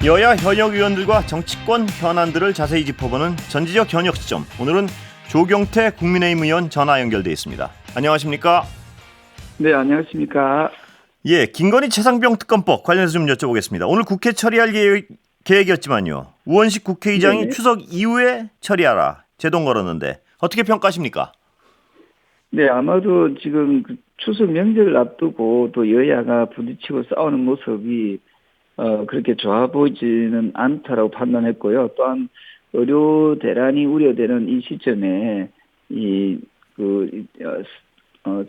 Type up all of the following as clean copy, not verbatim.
여야 현역 의원들과 정치권 현안들을 자세히 짚어보는 전지적 현역 시점. 오늘은 조경태 국민의힘 의원 전화 연결돼 있습니다. 안녕하십니까? 네, 안녕하십니까? 예, 김건희 최상병 특검법 관련해서 좀 여쭤보겠습니다. 오늘 국회 처리할 계획이었지만요. 우원식 국회의장이 네네. 추석 이후에 처리하라 제동 걸었는데 어떻게 평가하십니까? 네, 아마도 지금 그 추석 명절을 앞두고 또 여야가 부딪히고 싸우는 모습이 그렇게 좋아 보이지는 않다라고 판단했고요. 또한 의료 대란이 우려되는 이 시점에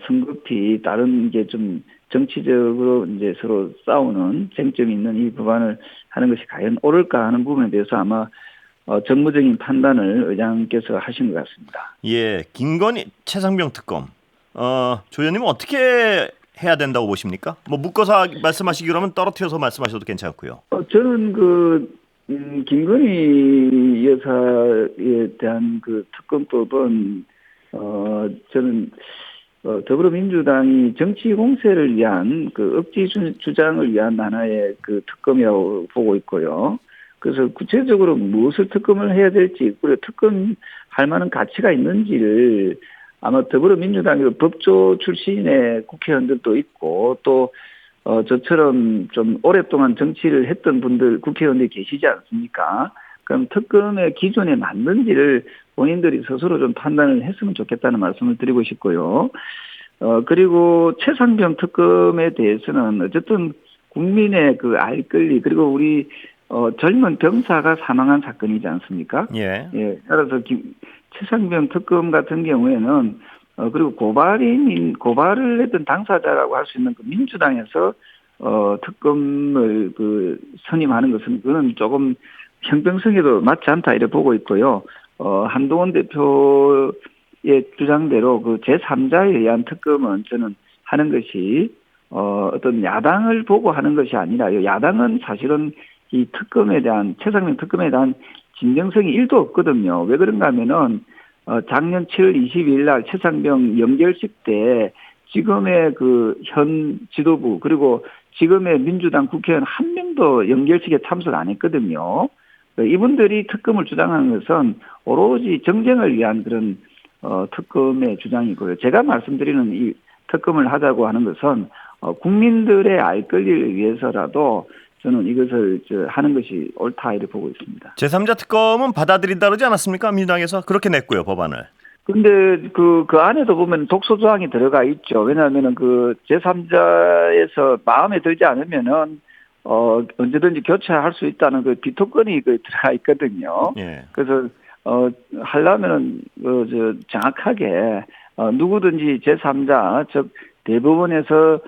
성급히 다른 게 좀 정치적으로 이제 서로 싸우는 쟁점이 있는 이 법안을 하는 것이 과연 옳을까 하는 부분에 대해서 아마 정무적인 판단을 의장께서 하신 것 같습니다. 예, 김건희 최상병 특검. 조 의원님은 어떻게 해야 된다고 보십니까? 뭐 묶어서 말씀하시기 그러면 떨어뜨려서 말씀하셔도 괜찮고요. 저는 김건희 여사에 대한 그 특검법은 저는 더불어민주당이 정치 공세를 위한 그 억지 주장을 위한 하나의 그 특검이라고 보고 있고요. 그래서 구체적으로 무엇을 특검을 해야 될지, 그리고 특검할 만한 가치가 있는지를 아마 더불어민주당의 법조 출신의 국회의원들도 있고 또 저처럼 좀 오랫동안 정치를 했던 분들 국회의원들이 계시지 않습니까? 그럼 특검의 기준에 맞는지를 본인들이 스스로 좀 판단을 했으면 좋겠다는 말씀을 드리고 싶고요. 그리고 최상병 특검에 대해서는 어쨌든 국민의 그 알 권리, 그리고 우리 젊은 병사가 사망한 사건이지 않습니까? 예. 예. 따라서 최상병 특검 같은 경우에는 그리고 고발을 했던 당사자라고 할 수 있는 그 민주당에서 특검을 선임하는 것은 그는 조금 형평성에도 맞지 않다 이렇게 보고 있고요. 한동훈 대표의 주장대로 그 제3자에 의한 특검은 저는 하는 것이 어떤 야당을 보고 하는 것이 아니라요. 야당은 사실은 이 특검에 대한 최상병 특검에 대한 진정성이 1도 없거든요. 왜 그런가 하면은 작년 7월 22일 날 최상병 연결식 때 지금의 그 현 지도부 그리고 지금의 민주당 국회의원 한 명도 연결식에 참석 안 했거든요. 이분들이 특검을 주장하는 것은 오로지 정쟁을 위한 그런 특검의 주장이고요. 제가 말씀드리는 이 특검을 하자고 하는 것은 국민들의 알 권리를 위해서라도 저는 이것을 하는 것이 옳다 이렇게 보고 있습니다. 제3자 특검은 받아들인다 그러지 않았습니까? 민주당에서 그렇게 냈고요, 법안을. 근데 그 안에도 보면 독소 조항이 들어가 있죠. 왜냐하면은 그 제3자에서 마음에 들지 않으면은 언제든지 교체할 수 있다는 그 비토건이 들어가 있거든요. 예. 그래서 하려면은 정확하게 누구든지 제3자 즉 대법원에서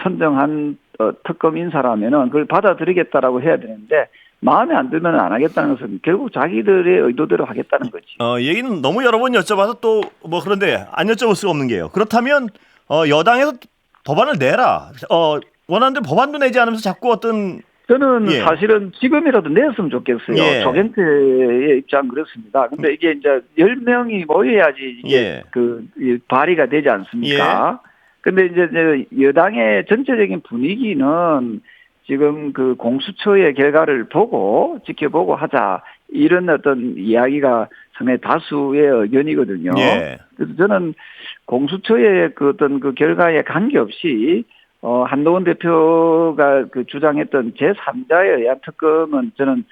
선정한 특검 인사라면은 그걸 받아들이겠다라고 해야 되는데 마음에 안 들면 안 하겠다는 것은 결국 자기들의 의도대로 하겠다는 거지. 얘기는 너무 여러 번 여쭤봐서 또 뭐 그런데 안 여쭤볼 수가 없는 게요. 그렇다면 여당에서 법안을 내라. 원하는 법안도 내지 않으면서 자꾸 어떤 저는 예. 사실은 지금이라도 냈으면 좋겠어요. 예. 조경태의 입장 그렇습니다. 근데 이게 이제 10명이 모여야지 이게 발의가 되지 않습니까? 근데 이제 여당의 전체적인 분위기는 지금 그 공수처의 결과를 보고 지켜보고 하자 이런 어떤 이야기가 상당히 다수의 의견이거든요. 예. 그래서 저는 공수처의 그 어떤 그 결과에 관계없이 한동훈 대표가 그 주장했던 제3자에 의한 특검은 저는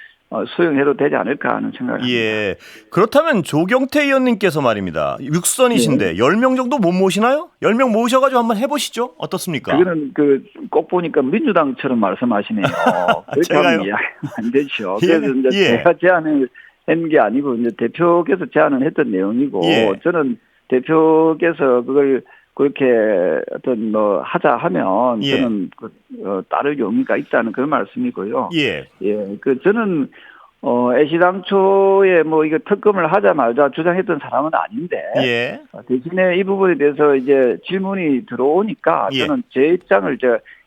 수용해도 되지 않을까 하는 생각을 합니다. 예. 그렇다면 조경태 의원님께서 말입니다. 육선이신데 10명 정도 못 모시나요? 10명 모셔가지고 한번 해보시죠. 어떻습니까? 그거는 꼭 보니까 민주당처럼 말씀하시네요. 그렇게 하면 이야기 안 되죠. 예. 그래서 이제 제가 제안을 한 게 아니고 이제 대표께서 제안을 했던 내용이고 저는 대표께서 그걸 그렇게 어떤 하자 하면 저는 따를 용의가 있다는 그런 말씀이고요. 예. 저는 애시당초에 뭐 이거 특검을 하자 말자 주장했던 사람은 아닌데 대신에 이 부분에 대해서 이제 질문이 들어오니까 저는 제 입장을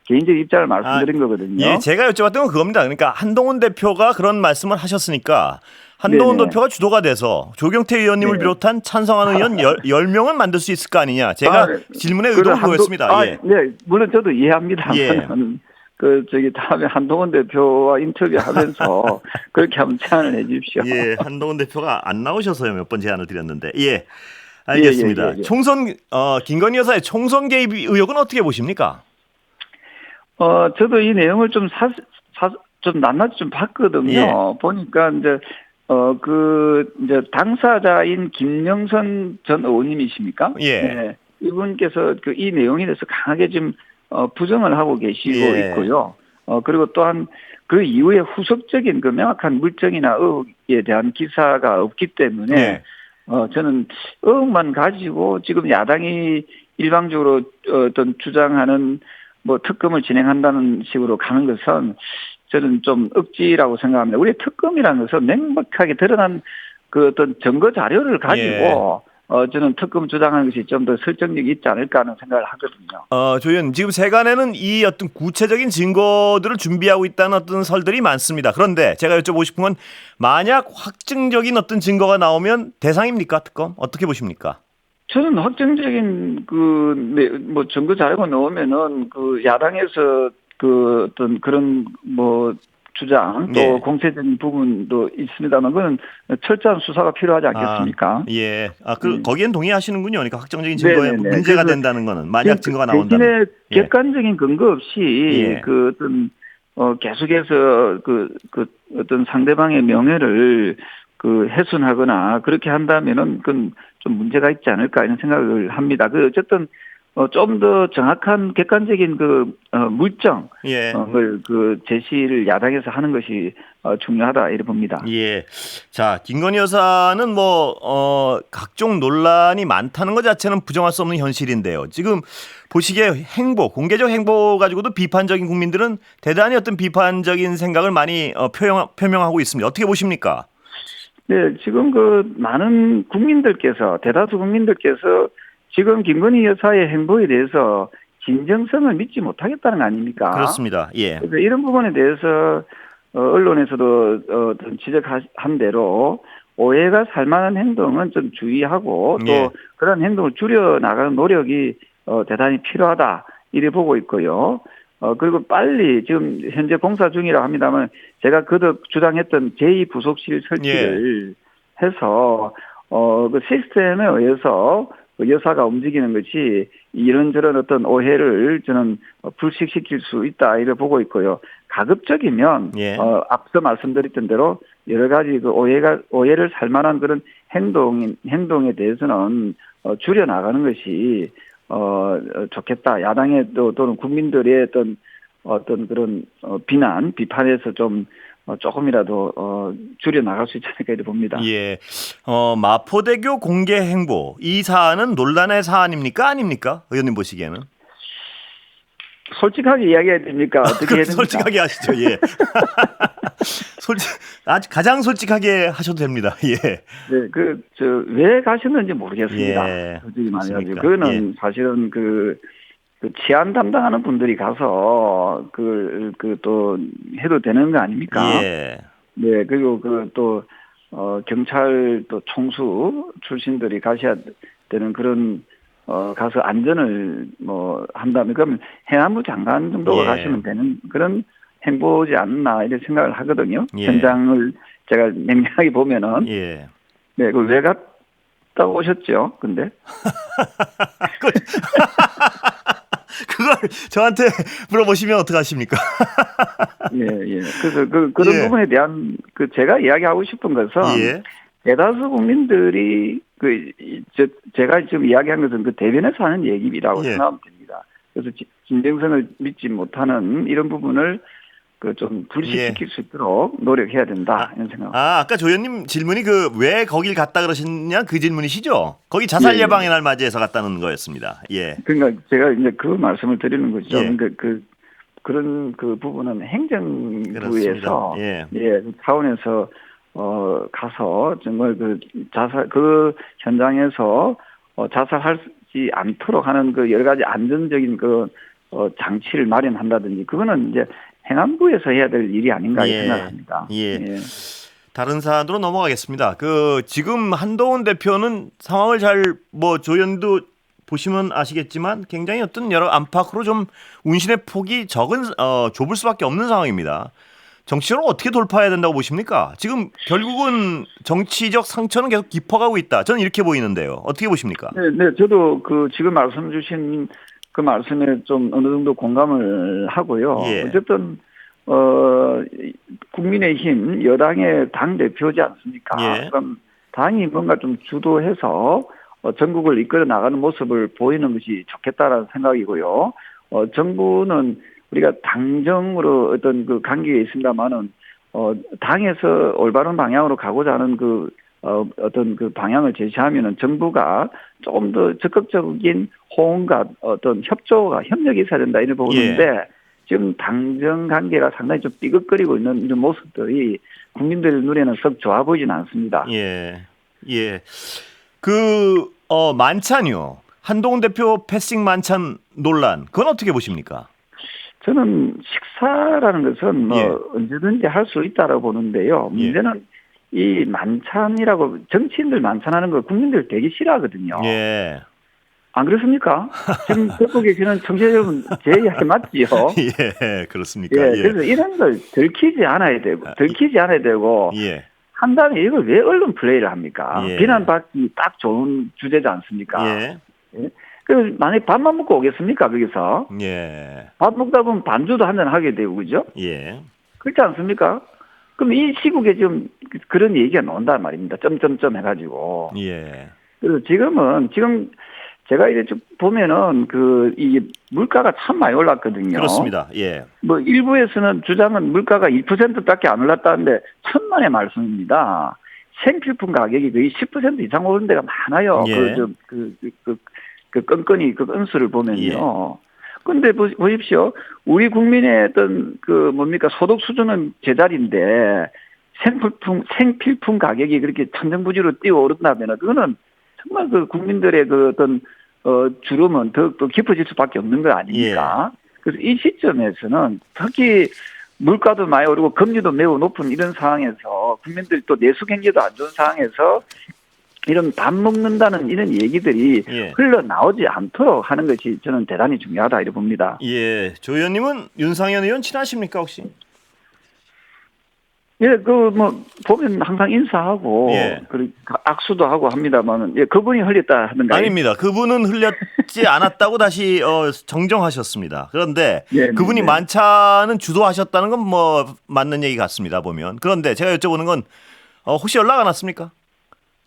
개인적 입장을 말씀드린 거거든요. 예, 제가 여쭤봤던 건 그겁니다. 그러니까 한동훈 대표가 그런 말씀을 하셨으니까 한동훈 대표가 주도가 돼서 조경태 의원님을 비롯한 찬성하는 의원 10명은 만들 수 있을 거 아니냐. 제가 질문의 의도를 보였습니다. 네, 물론 저도 이해합니다. 다음에 한동훈 대표와 인터뷰하면서 그렇게 한번 제안을 해 주십시오. 예, 한동훈 대표가 안 나오셔서요. 몇 번 제안을 드렸는데. 예, 알겠습니다. 예. 총선, 김건희 여사의 총선 개입 의혹은 어떻게 보십니까? 저도 이 내용을 좀 좀 낱낱이 좀 봤거든요. 예. 보니까 이제 당사자인 김영선 전 의원님이십니까? 예. 네. 이분께서 이 내용에 대해서 강하게 좀 부정을 하고 계시고 예. 있고요. 그리고 또한 그 이후에 후속적인 그 명확한 물증이나 의혹에 대한 기사가 없기 때문에 예. 저는 의혹만 가지고 지금 야당이 일방적으로 어떤 주장하는 뭐 특검을 진행한다는 식으로 가는 것은 저는 좀 억지라고 생각합니다. 우리 특검이라는 것은 명백하게 드러난 그 어떤 증거 자료를 가지고 저는 특검 주장하는 것이 좀 더 설득력이 있지 않을까 하는 생각을 하거든요. 조 의원, 지금 세간에는 이 어떤 구체적인 증거들을 준비하고 있다는 어떤 설들이 많습니다. 그런데 제가 여쭤보고 싶은 건 만약 확증적인 어떤 증거가 나오면 대상입니까, 특검? 어떻게 보십니까? 저는 확정적인 뭐 증거 자료가 나오면은 그 야당에서 그 어떤 그런 뭐 주장 또 네. 공세적인 부분도 있습니다만 그건 철저한 수사가 필요하지 않겠습니까? 예. 거기엔 동의하시는군요. 그러니까 확정적인 증거에 네네네. 문제가 된다는 거는 만약 증거가 나온다면. 대신에 예. 객관적인 근거 없이 예. 그 어떤 계속해서 그 어떤 상대방의 명예를 훼손하거나 그렇게 한다면은 그건 좀 문제가 있지 않을까 이런 생각을 합니다. 어쨌든 좀 더 정확한 객관적인 물증 예. 을 제시를 야당에서 하는 것이 중요하다 이렇게 봅니다. 예. 자, 김건희 여사는 각종 논란이 많다는 것 자체는 부정할 수 없는 현실인데요. 지금 보시기에 공개적 행보 가지고도 비판적인 국민들은 대단히 어떤 비판적인 생각을 많이 표명하고 있습니다. 어떻게 보십니까? 네, 지금 많은 국민들께서, 대다수 국민들께서 지금 김건희 여사의 행보에 대해서 진정성을 믿지 못하겠다는 거 아닙니까? 그렇습니다. 예. 그래서 이런 부분에 대해서 언론에서도 지적한 대로 오해가 살 만한 행동은 좀 주의하고 또 예. 그런 행동을 줄여 나가는 노력이 대단히 필요하다 이래 보고 있고요. 그리고 빨리 지금 현재 공사 중이라 합니다만 제가 그덕 주장했던 제2부속실 설치를 해서 그 시스템에 의해서 여사가 움직이는 것이 이런저런 어떤 오해를 저는 불식시킬 수 있다 이래 보고 있고요. 가급적이면 예. 앞서 말씀드렸던 대로 여러 가지 오해를 살 만한 그런 행동에 대해서는 줄여 나가는 것이 좋겠다. 야당의 또는 국민들의 어떤 그런 비판에서 좀 조금이라도 줄여 나갈 수 있지 않을까 이렇게 봅니다. 예. 마포대교 공개 행보 이 사안은 논란의 사안입니까 아닙니까? 의원님 보시기에는? 솔직하게 이야기해야 됩니까? 어떻게 해야 됩니까? 솔직하게 하시죠. 예. 아주 가장 솔직하게 하셔도 됩니다. 예. 네, 왜 가셨는지 모르겠습니다. 예. 솔직히 말해가지고. 그렇습니까? 그거는 사실은 그 치안 담당하는 분들이 가서 또 해도 되는 거 아닙니까? 예. 네, 그리고 또 경찰 또 총수 출신들이 가셔야 되는 그런 가서 안전을 한다면 그러면 해남부 장관 정도가 예. 가시면 되는 그런 행보지 않나 이런 생각을 하거든요. 예. 현장을 제가 냉정하게 보면은 예. 네, 왜 갔다 오셨죠? 근데 그걸 저한테 물어보시면 어떡하십니까? 예. 그래서 그런 예. 부분에 대한 제가 이야기하고 싶은 것은 예. 대다수 국민들이 제가 지금 이야기한 것은 대변에서 하는 얘기라고 예. 생각하면 됩니다. 그래서 진정성을 믿지 못하는 이런 부분을 좀 불식시킬 수 있도록 노력해야 된다 이런 생각합니다. 아까 조 의원님 질문이 왜 거길 갔다 그러셨냐 그 질문이시죠? 거기 자살 예. 예방의 날 맞이해서 갔다는 거였습니다. 예. 그러니까 제가 이제 그 말씀을 드리는 거죠. 예. 그러니까 그런 부분은 행정부에서 그렇습니다. 차원에서 가서 정말 자살 현장에서 자살하지 않도록 하는 여러 가지 안전적인 장치를 마련한다든지 그거는 이제 행안부에서 해야 될 일이 아닌가 생각합니다. 예. 다른 사안으로 넘어가겠습니다. 지금 한동훈 대표는 상황을 조 의원도 보시면 아시겠지만 굉장히 어떤 여러 안팎으로 좀 운신의 폭이 좁을 수밖에 없는 상황입니다. 정치적으로 어떻게 돌파해야 된다고 보십니까? 지금 결국은 정치적 상처는 계속 깊어가고 있다. 저는 이렇게 보이는데요. 어떻게 보십니까? 네, 저도 그 지금 말씀 주신 그 말씀에 좀 어느 정도 공감을 하고요. 예. 어쨌든 국민의힘 여당의 당 대표지 않습니까? 예. 그럼 당이 뭔가 좀 주도해서 전국을 이끌어 나가는 모습을 보이는 것이 좋겠다라는 생각이고요. 정부는 우리가 당정으로 어떤 그 관계에 있습니다만은 당에서 올바른 방향으로 가고자 하는 어떤 그 방향을 제시하면은 정부가 조금 더 적극적인 호응과 어떤 협력이 있어야 된다 이렇게 보는데 지금 당정 관계가 상당히 좀 삐걱거리고 있는 이런 모습들이 국민들 눈에는 썩 좋아 보이지는 않습니다. 예. 만찬이요. 한동훈 대표 패싱 만찬 논란. 그건 어떻게 보십니까? 저는 식사라는 것은 언제든지 할 수 있다라고 보는데요. 문제는 이 만찬이라고 정치인들 만찬하는 거 국민들 되게 싫어하거든요. 예. 안 그렇습니까? 지금 듣고 계시는 청취자 여러분 제 이야기 맞지요? 예, 그렇습습니까? 그래서 이런 걸 들키지 않아야 되고 예. 한 다음에 이걸 왜 언론 플레이를 합니까? 예. 비난받기 딱 좋은 주제지 않습니까? 예. 그 만약에 밥만 먹고 오겠습니까? 거기서 예. 밥 먹다 보면 반주도 한잔 하게 되고 그죠? 예. 그렇지 않습니까? 그럼 이 시국에 지금 그런 얘기가 나온단 말입니다. 점점점 해가지고. 예. 그래서 지금 제가 이제 쭉 보면은 이 물가가 참 많이 올랐거든요. 그렇습니다. 예. 뭐 일부에서는 주장은 물가가 2%밖에 안 올랐다는데 천만의 말씀입니다. 생필품 가격이 거의 10% 이상 오른 데가 많아요. 예. 건건이 그 건수를 보면요. 근데 보십시오. 우리 국민의 어떤 소득 수준은 제자리인데 생필품 가격이 그렇게 천정부지로 뛰어오른다면 그거는 정말 그 국민들의 주름은 더욱더 깊어질 수밖에 없는 거 아닙니까? 그래서 이 시점에서는 특히 물가도 많이 오르고 금리도 매우 높은 이런 상황에서 국민들이 또 내수 경제도 안 좋은 상황에서 이런 밥 먹는다는 이런 얘기들이 흘러나오지 않도록 하는 것이 저는 대단히 중요하다 이렇게 봅니다. 예, 조 의원님은 윤상현 의원 친하십니까 혹시? 보면 항상 인사하고 그리고 악수도 하고 합니다만 그분이 흘렸다 하는가요? 아닙니다. 그분은 흘렸지 않았다고 다시 정정하셨습니다. 그런데 그분이 만찬은 주도하셨다는 건 맞는 얘기 같습니다. 보면. 그런데 제가 여쭤보는 건 혹시 연락 안 왔습니까?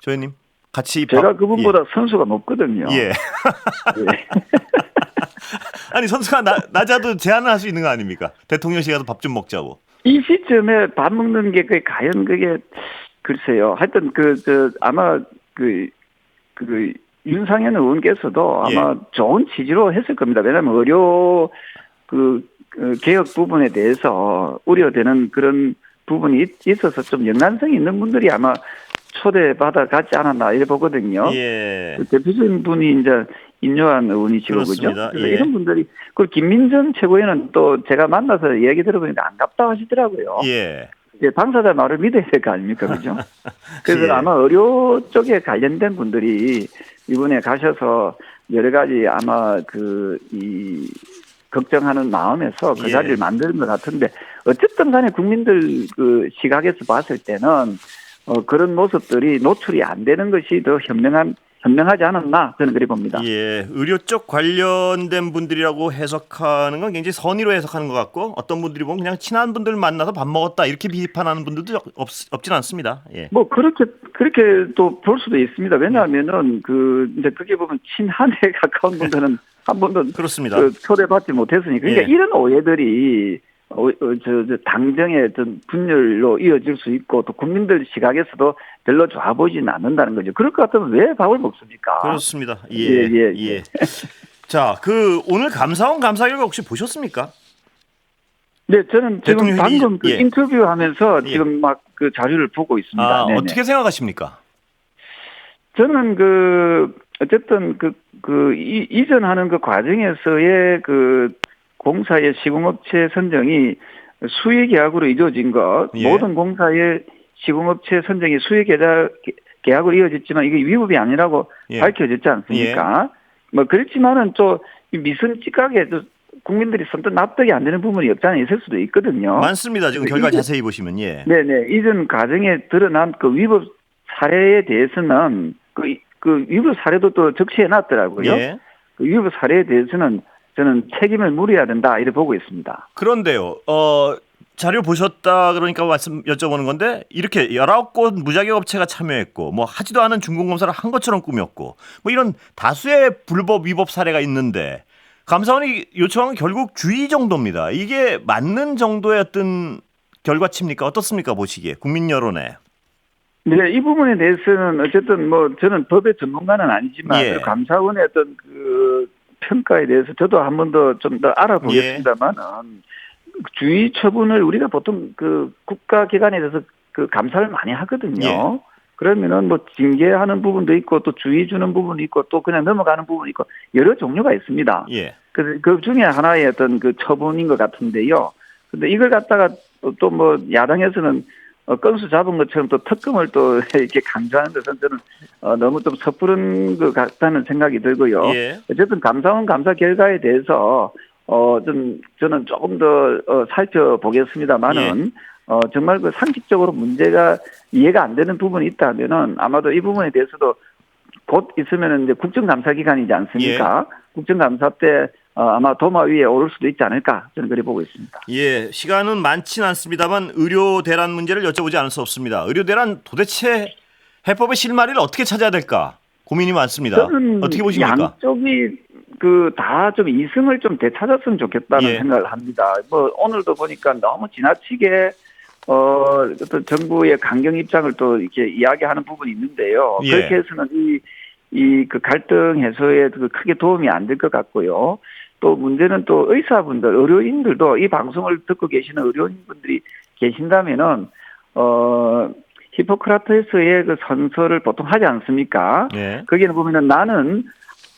조 의원님? 같이 제가 그분보다 선수가 높거든요. 예. 아니 선수가 낮아도 제안을 할 수 있는 거 아닙니까? 대통령실 가서 밥 좀 먹자고. 이 시점에 밥 먹는 게 과연 그게 글쎄요. 하여튼 아마 윤상현 의원께서도 아마 좋은 취지로 했을 겁니다. 왜냐하면 의료 개혁 부분에 대해서 우려되는 그런 부분이 있어서 좀 연관성이 있는 분들이 아마 초대받아 갔지 않았나 이래 보거든요. 대표적인 분이 이제 임요한 의원이시고 그죠? 그래서 이런 분들이 그리고 김민전 최고위원은 또 제가 만나서 얘기 들어보니까 안갑다 하시더라고요. 당사자 말을 믿어야 될 거 아닙니까, 그죠? 그래서 아마 의료 쪽에 관련된 분들이 이번에 가셔서 여러 가지 아마 걱정하는 마음에서 그 자리를 만드는 것 같은데 어쨌든 간에 국민들 시각에서 봤을 때는 그런 모습들이 노출이 안 되는 것이 더 현명하지 않았나 저는 그렇게 봅니다. 의료 쪽 관련된 분들이라고 해석하는 건 굉장히 선의로 해석하는 것 같고 어떤 분들이 보면 그냥 친한 분들 만나서 밥 먹었다 이렇게 비판하는 분들도 없진 않습니다. 그렇게 또 볼 수도 있습니다. 왜냐하면은 이제 그렇게 보면 친한에 가까운 분들은 한 번도 그렇습니다. 초대받지 못했으니까 그러니까 이런 오해들이 당정의 어떤 분열로 이어질 수 있고 또 국민들 시각에서도 별로 좋아 보이지는 않는다는 거죠. 그럴 것 같으면 왜 밥을 먹습니까? 그렇습니다. 자, 오늘 감사원 감사 결과 혹시 보셨습니까? 네, 저는 지금 방금 인터뷰하면서 지금 막 자료를 보고 있습니다. 어떻게 생각하십니까? 저는 어쨌든 이전하는 과정에서의 공사의 시공업체 선정이 수의계약으로 이루어진 것, 모든 공사의 시공업체 선정이 수의계약으로 이루어졌지만 이게 위법이 아니라고 밝혀졌지 않습니까? 뭐 그렇지만은 또 미성직하게 또 국민들이 선뜻 납득이 안 되는 부분이 없지 않아 있을 수도 있거든요. 많습니다. 지금 결과 자세히 보시면 예. 네네. 이전 과정에 드러난 그 위법 사례에 대해서는 그 위법 사례도 또 적시해 놨더라고요. 예. 그 위법 사례에 대해서는 저는 책임을 물어야 된다 이렇게 보고 있습니다. 그런데요. 자료 보셨다 그러니까 말씀 여쭤보는 건데 이렇게 19곳 무자격 업체가 참여했고 뭐 하지도 않은 준공검사를 한 것처럼 꾸몄고 뭐 이런 다수의 불법 위법 사례가 있는데 감사원이 요청한 결국 주의 정도입니다. 이게 맞는 정도의 어떤 결과치입니까? 어떻습니까? 보시기에 국민 여론에. 네, 이 부분에 대해서는 어쨌든 뭐 저는 법의 전문가는 아니지만 예. 감사원의 어떤 그 평가에 대해서 저도 한 번 더 좀 더 알아보겠습니다만은 주의 처분을 우리가 보통 그 국가기관에 대해서 그 감사를 많이 하거든요. 예. 그러면은 뭐 징계하는 부분도 있고 또 주의 주는 부분도 있고 또 그냥 넘어가는 부분이 있고 여러 종류가 있습니다. 예. 그 중에 하나의 어떤 그 처분인 것 같은데요. 근데 이걸 갖다가 또 뭐 야당에서는 건수 잡은 것처럼 또 특검을 또 이렇게 강조하는 것은 저는 너무 좀 섣부른 것 같다는 생각이 들고요. 예. 어쨌든 감사원 감사 결과에 대해서 저는 조금 더 살펴보겠습니다만은 정말 그 상식적으로 문제가 이해가 안 되는 부분이 있다면은 아마도 이 부분에 대해서도 곧 있으면은 이제 국정감사 기간이지 않습니까? 국정감사 때 아마 도마 위에 오를 수도 있지 않을까 저는 그렇게 보고 있습니다. 예, 시간은 많지는 않습니다만 의료 대란 문제를 여쭤보지 않을 수 없습니다. 의료 대란 도대체 해법의 실마리를 어떻게 찾아야 될까 고민이 많습니다. 저는 어떻게 보십니까? 양쪽이 그 다 좀 이승을 좀 되찾았으면 좋겠다는 예. 생각을 합니다. 뭐 오늘도 보니까 너무 지나치게 어떤 정부의 강경 입장을 또 이렇게 이야기하는 부분이 있는데요. 예. 그렇게 해서는 이 그 갈등 해소에 그 크게 도움이 안 될 것 같고요. 또 문제는 또 의사분들, 의료인들도 이 방송을 듣고 계시는 의료인분들이 계신다면은 히포크라테스의 그 선서를 보통 하지 않습니까? 예. 거기는 보면은 나는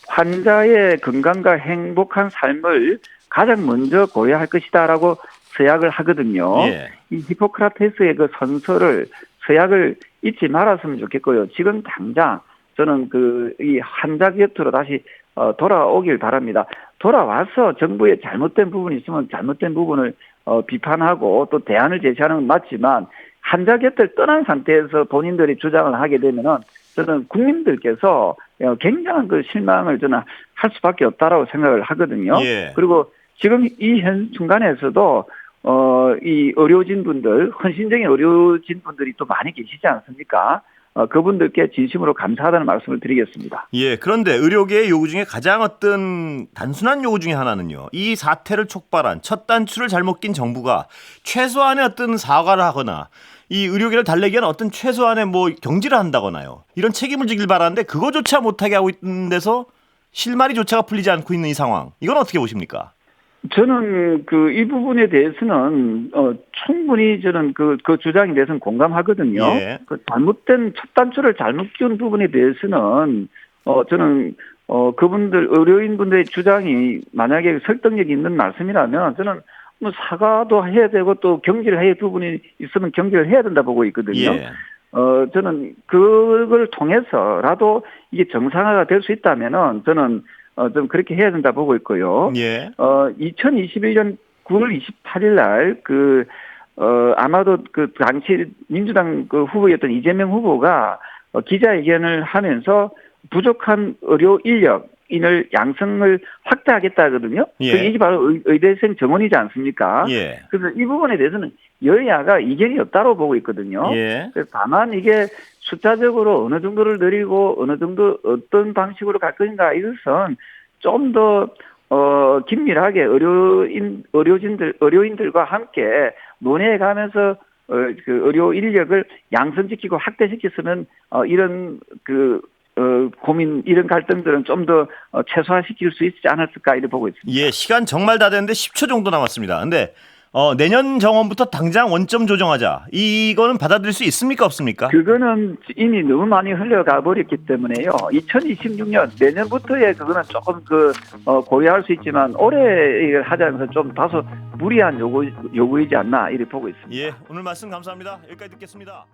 환자의 건강과 행복한 삶을 가장 먼저 고려할 것이다라고 서약을 하거든요. 예. 이 히포크라테스의 그 선서를 서약을 잊지 말았으면 좋겠고요. 지금 당장 저는 이 환자 곁으로 다시 돌아오길 바랍니다. 돌아와서 정부의 잘못된 부분이 있으면 잘못된 부분을 비판하고 또 대안을 제시하는 건 맞지만 환자 곁을 떠난 상태에서 본인들이 주장을 하게 되면은 저는 국민들께서 굉장한 그 실망을 저는 할 수밖에 없다라고 생각을 하거든요. 예. 그리고 지금 이 현 순간에서도 이 의료진분들, 헌신적인 의료진분들이 또 많이 계시지 않습니까? 그분들께 진심으로 감사하다는 말씀을 드리겠습니다. 예, 그런데 의료계의 요구 중에 가장 어떤 단순한 요구 중에 하나는요. 이 사태를 촉발한 첫 단추를 잘못 낀 정부가 최소한의 어떤 사과를 하거나 이 의료계를 달래기 위한 어떤 최소한의 뭐 경질을 한다거나요. 이런 책임을 지길 바라는데 그거조차 못하게 하고 있는 데서 실마리조차가 풀리지 않고 있는 이 상황. 이건 어떻게 보십니까? 저는 이 부분에 대해서는 충분히 저는 그 주장에 대해서는 공감하거든요. 예. 그 잘못된 첫 단추를 잘못 끼운 부분에 대해서는 저는 그분들 의료인분들의 주장이 만약에 설득력이 있는 말씀이라면 저는 뭐 사과도 해야 되고 또 경질을 해야 할 부분이 있으면 경질을 해야 된다 보고 있거든요. 예. 저는 그걸 통해서라도 이게 정상화가 될 수 있다면은 저는 좀 그렇게 해야 된다 보고 있고요. 예. 2021년 9월 28일 날 아마도 그 당시 민주당 그 후보였던 이재명 후보가 기자회견을 하면서 부족한 의료 인력인을 양성을 확대하겠다 하거든요. 예. 이게 바로 의대생 정원이지 않습니까? 예. 그래서 이 부분에 대해서는 여야가 이견이 없다고 보고 있거든요. 예. 그래서 다만 이게 숫자적으로 어느 정도를 늘리고 어느 정도 어떤 방식으로 갈 것인가 이것은 좀 더 긴밀하게 의료인들과 함께 논의해 가면서 그 의료 인력을 양성시키고 확대시켰으면 이런 고민 이런 갈등들은 좀 더 최소화시킬 수 있지 않았을까 이렇게 보고 있습니다. 예, 시간 정말 다 됐는데 10초 정도 남았습니다. 근데 내년 정원부터 당장 원점 조정하자. 이거는 받아들일 수 있습니까 없습니까? 그거는 이미 너무 많이 흘러가 버렸기 때문에요. 2026년 내년부터의 그거는 조금 고려할 수 있지만 올해 이걸 하자면서 좀 다소 무리한 요구이지 않나 이렇게 보고 있습니다. 예, 오늘 말씀 감사합니다. 여기까지 듣겠습니다.